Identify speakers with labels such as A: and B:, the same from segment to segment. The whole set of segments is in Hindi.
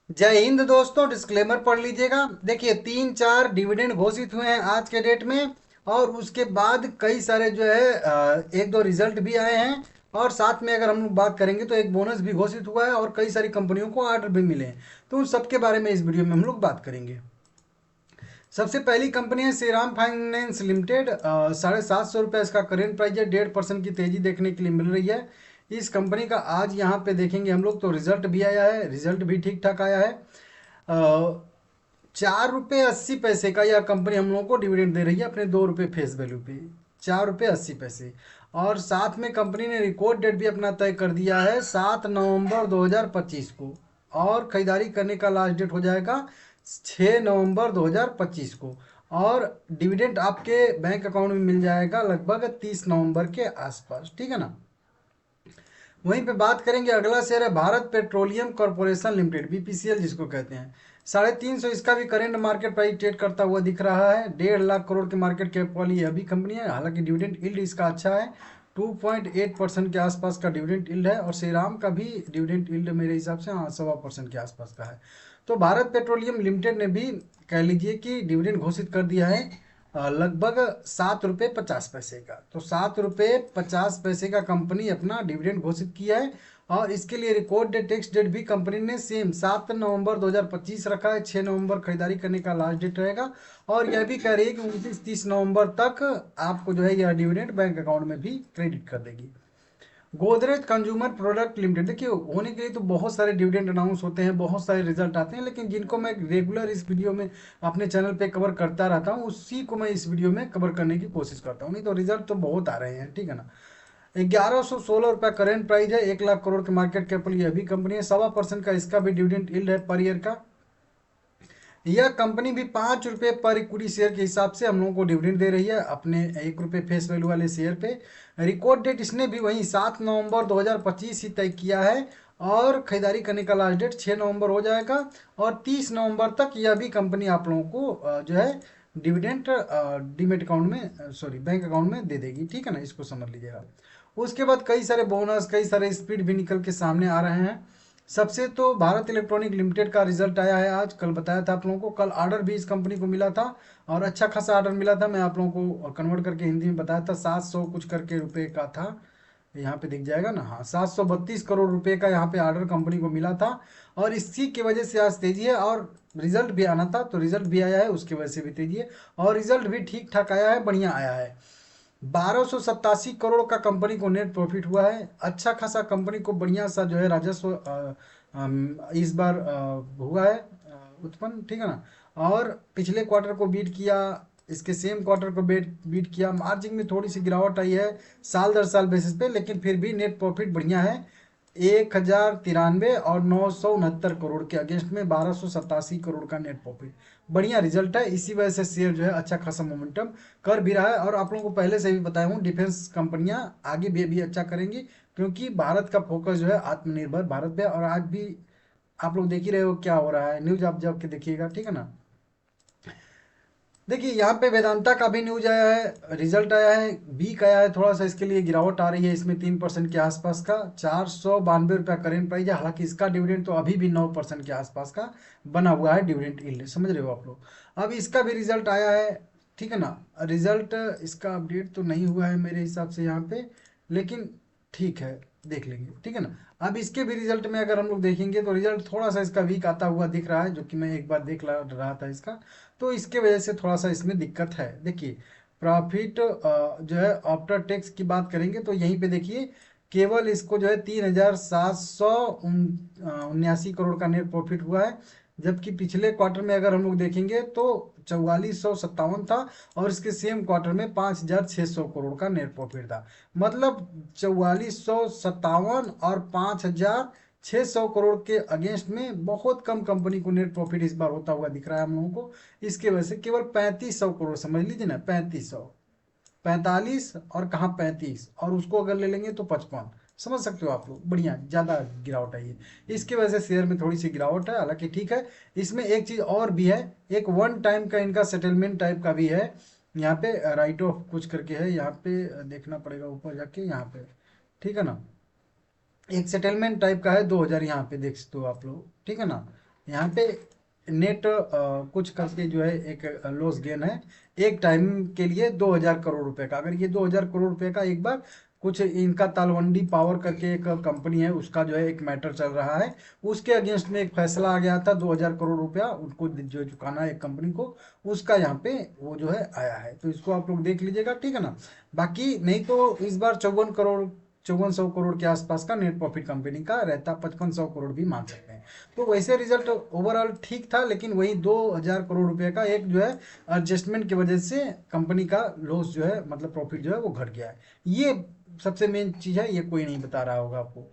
A: जय हिंद दोस्तों, डिस्क्लेमर पढ़ लीजिएगा। देखिए, 3-4 डिविडेंड घोषित हुए हैं आज के डेट में। और उसके बाद कई सारे जो है एक दो रिजल्ट भी आए हैं। और साथ में अगर हम लोग बात करेंगे तो एक बोनस भी घोषित हुआ है और कई सारी कंपनियों को ऑर्डर भी मिले हैं। तो उन सबके बारे में इस वीडियो में हम लोग बात करेंगे। सबसे पहली कंपनी है श्रीराम फाइनेंस लिमिटेड। 750 रुपये इसका करेंट प्राइस है। 1.5% की तेजी देखने के लिए मिल रही है। इस कंपनी का आज यहाँ पे देखेंगे हम लोग तो रिजल्ट भी आया है, रिजल्ट भी ठीक ठाक आया है। 4 रुपये 80 पैसे का यह कंपनी हम लोगों को डिविडेंड दे रही है अपने 2 रुपये फेस वैल्यू पे। 4 रुपये 80 पैसे। और साथ में कंपनी ने रिकॉर्ड डेट भी अपना तय कर दिया है 7 नवंबर 2025 को। और खरीदारी करने का लास्ट डेट हो जाएगा 6 नवंबर 2025 को। और डिविडेंड आपके बैंक अकाउंट में मिल जाएगा लगभग 30 नवंबर के आसपास, ठीक है ना। वहीं पे बात करेंगे, अगला शेयर है Bharat petroleum corporation limited, BPCL जिसको कहते हैं। 350 इसका भी करेंट मार्केट प्राइस ट्रेड करता हुआ दिख रहा है। 1.5 लाख करोड़ के मार्केट कैप वाली यह भी कंपनी है। हालांकि डिविडेंड यील्ड इसका अच्छा है, 2.8% के आसपास का डिविडेंड यील्ड है। और श्रीराम का भी डिविडेंड यील्ड मेरे हिसाब से 1.25% के आसपास का है। तो भारत पेट्रोलियम लिमिटेड ने भी कह लीजिए कि डिविडेंड घोषित कर दिया है लगभग 7 रुपये 50 पैसे का। तो 7 रुपये 50 पैसे का कंपनी अपना डिविडेंड घोषित किया है। और इसके लिए रिकॉर्ड डेट टेक्स्ट डेट भी कंपनी ने सेम 7 नवंबर 2025 रखा है। 6 नवंबर खरीदारी करने का लास्ट डेट रहेगा। और यह भी कह रही है कि 29-30 नवंबर तक आपको जो है यह डिविडेंड बैंक अकाउंट में भी क्रेडिट कर देगी। गोदरेज कंज्यूमर प्रोडक्ट लिमिटेड, देखिए होने के लिए तो बहुत सारे डिविडेंड अनाउंस होते हैं, बहुत सारे रिजल्ट आते हैं, लेकिन जिनको मैं रेगुलर इस वीडियो में अपने चैनल पे कवर करता रहता हूँ उसी को मैं इस वीडियो में कवर करने की कोशिश करता हूँ। नहीं तो रिजल्ट तो बहुत आ रहे हैं, ठीक है ना। 1116 रुपये करेंट प्राइस है। 1 लाख करोड़ के मार्केट कैपिटल यह भी कंपनी है। 1.25% का इसका भी डिविडेंड यील्ड है पर ईयर का। यह कंपनी भी 5 रुपये पर इक्विटी शेयर के हिसाब से हम लोगों को डिविडेंड दे रही है अपने 1 रुपये फेस वैल्यू वाले शेयर पे। रिकॉर्ड डेट इसने भी वही 7 नवंबर 2025 ही तय किया है। और खरीदारी करने का लास्ट डेट 6 नवंबर हो जाएगा। और 30 नवंबर तक यह भी कंपनी आप लोगों को जो है डिविडेंड डीमेट अकाउंट में, सॉरी बैंक अकाउंट में दे देगी, ठीक है ना। इसको समझ लीजिएगा। उसके बाद कई सारे बोनस, कई सारे स्पीड भी निकल के सामने आ रहे हैं। सबसे तो भारत इलेक्ट्रॉनिक लिमिटेड का रिजल्ट आया है आज। कल बताया था आप लोगों को, कल ऑर्डर भी इस कंपनी को मिला था। और अच्छा खासा ऑर्डर मिला था। मैं आप लोगों को कन्वर्ट करके हिंदी में बताया था, 700 कुछ करके रुपए का था। यहाँ पे दिख जाएगा ना, हाँ 732 करोड़ रुपए का यहाँ पे ऑर्डर कंपनी को मिला था। और इसी की वजह से आज तेजी है। और रिजल्ट भी आना था तो रिजल्ट भी आया है, उसकी वजह से भी तेजी है। और रिजल्ट भी ठीक ठाक आया है, बढ़िया आया है। 1287 करोड़ का कंपनी को नेट प्रॉफिट हुआ है। अच्छा खासा कंपनी को बढ़िया सा जो है राजस्व इस बार हुआ है उत्पन्न, ठीक है ना। और पिछले क्वार्टर को बीट किया, इसके सेम क्वार्टर को बीट बीट किया। मार्जिन में थोड़ी सी गिरावट आई है साल दर साल बेसिस पे, लेकिन फिर भी नेट प्रॉफिट बढ़िया है। 1093 और 969 करोड़ के अगेंस्ट में 1287 करोड़ का नेट प्रॉफिट, बढ़िया रिजल्ट है। इसी वजह से शेयर जो है अच्छा खासा मोमेंटम कर भी रहा है। और आप लोगों को पहले से भी बताया हूँ, डिफेंस कंपनियां आगे भी अच्छा करेंगी, क्योंकि भारत का फोकस जो है आत्मनिर्भर भारत पे। और आज भी आप लोग देख ही रहे हो क्या हो रहा है, न्यूज आप जाके देखिएगा, ठीक है ना। देखिए यहाँ पे वेदांता का भी न्यूज आया है, रिजल्ट आया है, वीक आया है थोड़ा सा, इसके लिए गिरावट आ रही है इसमें 3% के आसपास का। 492 रुपया करेंट प्राइस है। हालांकि इसका डिविडेंड तो अभी भी 9% के आसपास का बना हुआ है डिविडेंड यील्ड, समझ रहे हो आप लोग। अब इसका भी रिजल्ट आया है, ठीक है ना। रिजल्ट इसका अपडेट तो नहीं हुआ है मेरे हिसाब से यहाँ पे, लेकिन ठीक है, देख लेंगे, ठीक है ना। अब इसके भी रिजल्ट में अगर हम लोग देखेंगे तो रिजल्ट थोड़ा सा इसका वीक आता हुआ दिख रहा है, जो कि मैं एक बार देख रहा था इसका। तो इसके वजह से थोड़ा सा इसमें दिक्कत है। देखिए प्रॉफिट जो है आफ्टर टैक्स की बात करेंगे तो यहीं पे देखिए केवल इसको जो है 3779 करोड़ का नेट प्रॉफिट हुआ है। जबकि पिछले क्वार्टर में अगर हम लोग देखेंगे तो 4457 था। और इसके सेम क्वार्टर में 5600 करोड़ का नेट प्रॉफिट था। मतलब 4457 और 5600 करोड़ के अगेंस्ट में बहुत कम कंपनी को नेट प्रॉफिट इस बार होता हुआ दिख रहा है हम लोगों को। इसके वजह से केवल 3500 करोड़, समझ लीजिए ना, 3500, 45 और कहाँ 35, और उसको अगर ले लेंगे तो 55, समझ सकते हो आप लोग, बढ़िया ज़्यादा गिरावट आई है। इसकी वजह से शेयर में थोड़ी सी गिरावट है। हालांकि ठीक है, इसमें एक चीज़ और भी है, एक वन टाइम का इनका सेटलमेंट टाइप का भी है। यहाँ पे राइट ऑफ कुछ करके है, यहाँ पे देखना पड़ेगा ऊपर जाके, यहाँ पे, ठीक है ना। एक सेटलमेंट टाइप का है 2000, यहाँ पे देख सकते हो आप लोग, ठीक है ना। यहाँ पे नेट कुछ करके जो है एक लॉस गेन है एक टाइम के लिए 2000 करोड़ रुपए का। अगर ये 2000 करोड़ रुपए का एक बार कुछ इनका तालवंडी पावर करके एक कंपनी है उसका जो है एक मैटर चल रहा है, उसके अगेंस्ट में एक फैसला आ गया था 2000 करोड़ रुपया उनको जो चुकाना है एक कंपनी को, उसका यहाँ पे वो जो है आया है। तो इसको आप लोग देख लीजिएगा, ठीक है ना। बाकी नहीं तो इस बार 5400 करोड़ के आसपास का नेट प्रॉफिट कंपनी का रहता, 5500 करोड़ भी मान सकते हैं। तो वैसे रिजल्ट ओवरऑल ठीक था, लेकिन वही 2000 करोड़ रुपए का एक जो है एडजस्टमेंट की वजह से कंपनी का लॉस जो है मतलब प्रॉफिट जो है वो घट गया है। ये सबसे मेन चीज है, ये कोई नहीं बता रहा होगा आपको।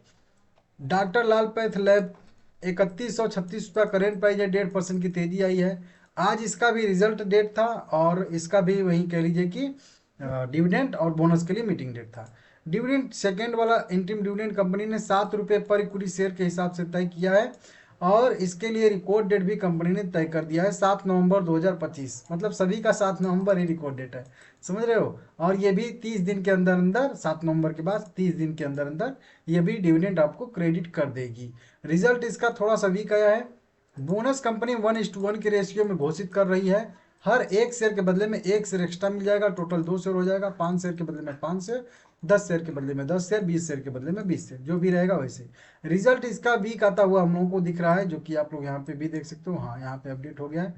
A: डॉक्टर लाल पैथ लैब 3136 रुपया करेंट प्राइस है, 1.5% की तेजी आई है। आज इसका भी रिजल्ट डेट था और इसका भी वही कह लीजिए कि डिविडेंड और बोनस के लिए मीटिंग डेट था। डिविडेंड सेकेंड वाला इंटरिम डिविडेंड कंपनी ने 7 रुपये पर इक्विटी शेयर के हिसाब से तय किया है और इसके लिए रिकॉर्ड डेट भी कंपनी ने तय कर दिया है 7 नवंबर 2025, मतलब सभी का 7 नवंबर ही रिकॉर्ड डेट है, समझ रहे हो। और ये भी 30 दिन के अंदर अंदर, 7 नवंबर के बाद 30 दिन के अंदर अंदर ये भी डिविडेंड आपको क्रेडिट कर देगी। रिजल्ट इसका थोड़ा सा वीक आया है। बोनस कंपनी 1:1 के रेशियो में घोषित कर रही है। हर एक शेयर के बदले में एक शेयर एक्स्ट्रा मिल जाएगा, टोटल 2 शेयर हो जाएगा। 5 शेयर के बदले में 5 शेयर, 10 शेयर के बदले में 10 शेयर, 20 शेयर के बदले में 20 शेयर, जो भी रहेगा वैसे। रिजल्ट इसका वीक आता हुआ हम लोगों को दिख रहा है, जो कि आप लोग यहाँ पे भी देख सकते हो। हाँ, यहाँ पे अपडेट हो गया है।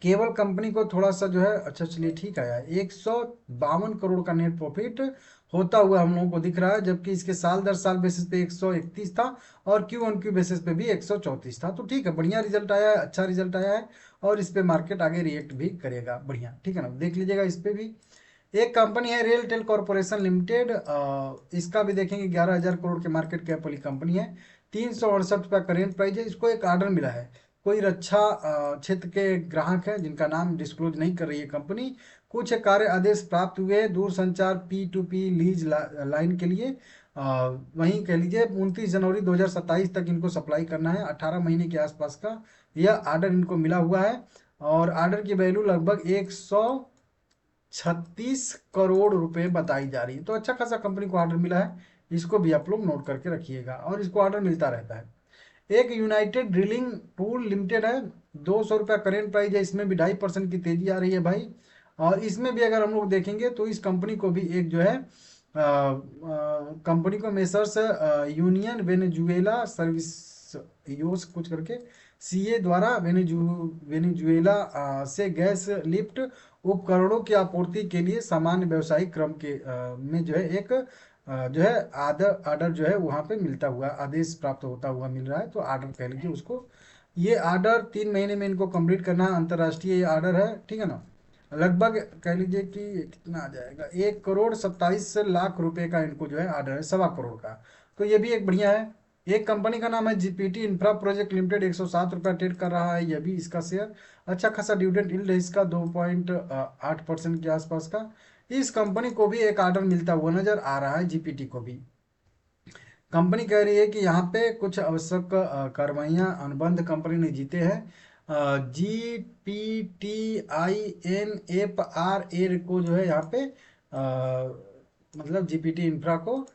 A: केवल कंपनी को थोड़ा सा जो है, अच्छा चलिए ठीक आया है, 152 करोड़ का नेट प्रॉफिट होता हुआ हम लोगों को दिख रहा है, जबकि इसके साल दर साल बेसिस पे 131 था और क्यू ऑन क्यू बेसिस पे भी 134 था। तो ठीक है, बढ़िया रिजल्ट आया है, अच्छा रिजल्ट आया है और इस पे मार्केट आगे रिएक्ट भी करेगा बढ़िया, ठीक है ना। देख लीजिएगा इस पे भी। एक कंपनी है रेलटेल कॉर्पोरेशन लिमिटेड, इसका भी देखेंगे 11,000 करोड़ के मार्केट कैप वाली कंपनी है। 368 रुपया करेंट प्राइस है। इसको एक ऑर्डर मिला है, कोई रक्षा क्षेत्र के ग्राहक है जिनका नाम डिस्क्लोज नहीं कर रही है कंपनी। कुछ कार्य आदेश प्राप्त हुए हैं दूरसंचार P2P लीज लाइन के लिए। वहीं कह लीजिए 29 जनवरी 2027 तक इनको सप्लाई करना है, 18 महीने के आसपास का यह ऑर्डर इनको मिला हुआ है और ऑर्डर की वैल्यू लगभग 136 करोड़ रुपए बताई जा रही है। तो अच्छा खासा कंपनी को ऑर्डर मिला है, इसको भी आप लोग नोट करके रखिएगा और इसको ऑर्डर मिलता रहता है। एक यूनाइटेड ड्रिलिंग टूल लिमिटेड है, 200 रुपया करेंट प्राइस है, इसमें भी 2.5% की तेजी आ रही है भाई। और इसमें भी अगर हम लोग देखेंगे तो इस कंपनी को भी एक जो है कंपनी को मेसर्स यूनियन वेनेजुएला सर्विस योस कुछ करके सीए द्वारा वेनेजुएला से गैस लिफ्ट उपकरणों की आपूर्ति के लिए सामान्य व्यावसायिक क्रम के में जो है एक जो है आर्डर जो है वहाँ पे मिलता हुआ, आदेश प्राप्त होता हुआ मिल रहा है। तो आर्डर कह लीजिए उसको। ये आर्डर 3 महीने में इनको कंप्लीट करना है, अंतर्राष्ट्रीय आर्डर है, ठीक है ना। लगभग कह लीजिए कि कितना आ जाएगा, 1,27 करोड़ रुपए का इनको जो है आर्डर है, 1.25 करोड़ का। तो ये भी एक बढ़िया है। एक कंपनी का नाम है जीपीटी इंफ्रा प्रोजेक्ट लिमिटेड, 107 रुपया ट्रेड कर रहा है, यह भी इसका शेयर अच्छा खासा डिविडेंड यील्ड है इसका 2.8% के आसपास का। इस कंपनी को भी एक ऑर्डर मिलता हुआ नजर आ रहा है, जीपीटी को भी। कंपनी कह रही है कि यहाँ पे कुछ आवश्यक कार्रवाइयाँ अनुबंध कंपनी ने जीते हैं। GPTINFRA को जो है यहाँ पे मतलब जीपीटी इंफ्रा को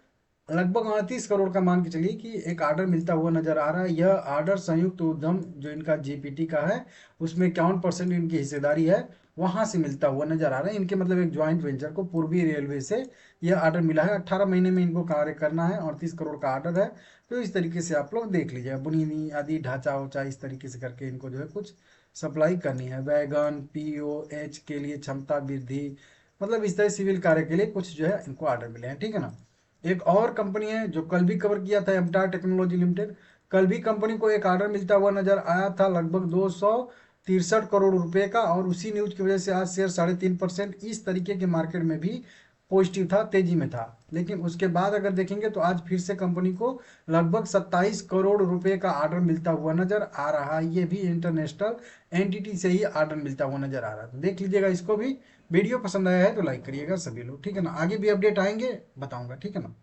A: लगभग 38 करोड़ का मान के चलिए कि एक ऑर्डर मिलता हुआ नजर आ रहा है। यह ऑर्डर संयुक्त उद्यम जो इनका जीपीटी का है उसमें 51% इनकी हिस्सेदारी है, वहां से मिलता हुआ नजर आ रहा है। इनके मतलब एक ज्वाइंट वेंचर को पूर्वी रेलवे से यह ऑर्डर मिला है, 18 महीने में इनको कार्य करना है, 38 करोड़ का ऑर्डर है। तो इस तरीके से आप लोग देख लीजिए, बुनियादी आदि ढांचा उचा इस तरीके से करके इनको जो है कुछ सप्लाई करनी है। वैगन POH के लिए क्षमता वृद्धि, मतलब इस तरह सिविल कार्य के लिए कुछ जो है इनको ऑर्डर मिले हैं, ठीक है ना। एक और कंपनी है जो कल भी कवर किया था, एमटार टेक्नोलॉजी लिमिटेड। कल भी कंपनी को एक ऑर्डर मिलता हुआ नजर आया था लगभग 263 करोड़ रुपए का और उसी न्यूज की वजह से आज शेयर 3.5% इस तरीके के मार्केट में भी पॉजिटिव था, तेजी में था। लेकिन उसके बाद अगर देखेंगे तो आज फिर से कंपनी को लगभग 27 करोड़ रुपए का ऑर्डर मिलता हुआ नजर आ रहा है। ये भी इंटरनेशनल एंटिटी से ही ऑर्डर मिलता हुआ नजर आ रहा है, तो देख लीजिएगा इसको भी। वीडियो पसंद आया है तो लाइक करिएगा सभी लोग, ठीक है ना। आगे भी अपडेट आएंगे बताऊंगा, ठीक है ना।